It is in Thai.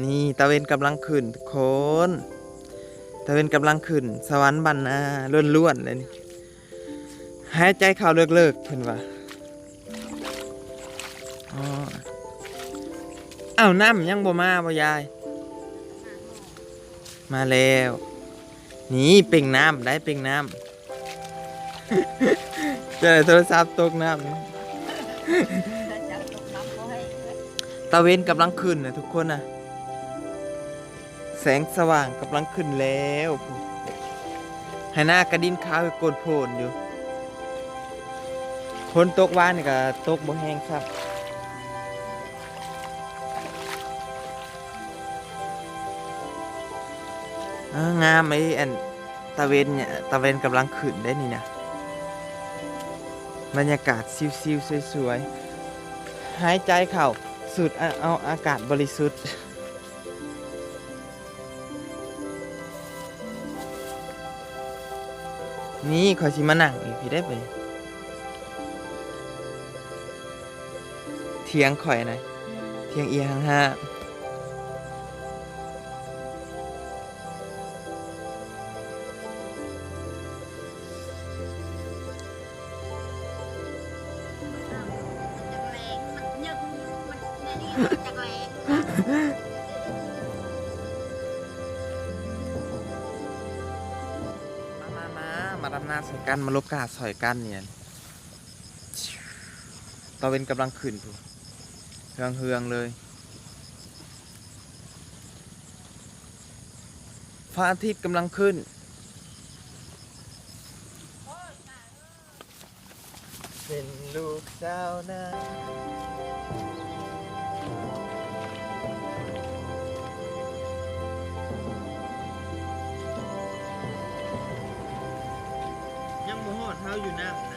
นี่ตะเวนกำลังขึ้นทุกคนตะเวนกำลังขึ้นสวรรค์บรรณาล้วนๆเลยนี่หายใจเข้าเลิกๆเพิ่นว่าอ๋ออ้าวน้ำยังบ่มาบ่ยายมาแล้วนี่เป่งน้ำได้เป่งน้ำเจอโทรศัพท์ตกน้ำตะเวนกำลังขึ้นนะทุกคนนะแสงสว่างกำลังขึ้นแล้วให้หน้ากระดินขาวโกนโผนอยู่คนตกวานนี่ก็ตกบ่แห้งครับงามไอ้อันตะเวนเนี่ยตะเวนกำลังขึ้นได้นี่นะบรรยากาศซิวๆสวยๆหายใจเข้าสูดเอาอากาศบริสุทธิ์นี่ขอชิมานั่งอีกพี่ได้ไปเทียงข่อยหน่อยเทียงเอียงห้ามาดำนาใส่กันมาลบกาสอยกันเนี่ยตะเวนกำลังขึ้นถูกเฮืองเลยพระอาทิตย์กำลังขึ้นเป็นลูกสาวนายังโมโหเท้าอยู่น้ำ